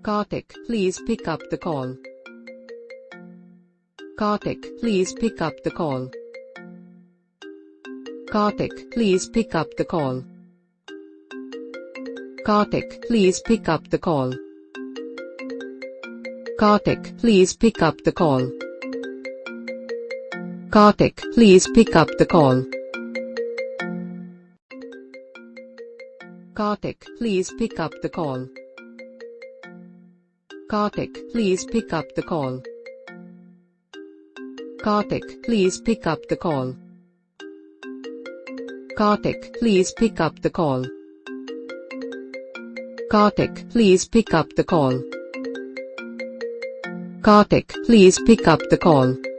Kartik, please pick up the call. Kartik, please pick up the call. Kartik, please pick up the call. Kartik, please pick up the call. Kartik, please pick up the call. Kartik, please pick up the call. Kartik, please pick up the call. Kartik, please pick up the call. Kartik, please pick up the call. Kartik, please pick up the call. Kartik, please pick up the call. Kartik, please pick up the call.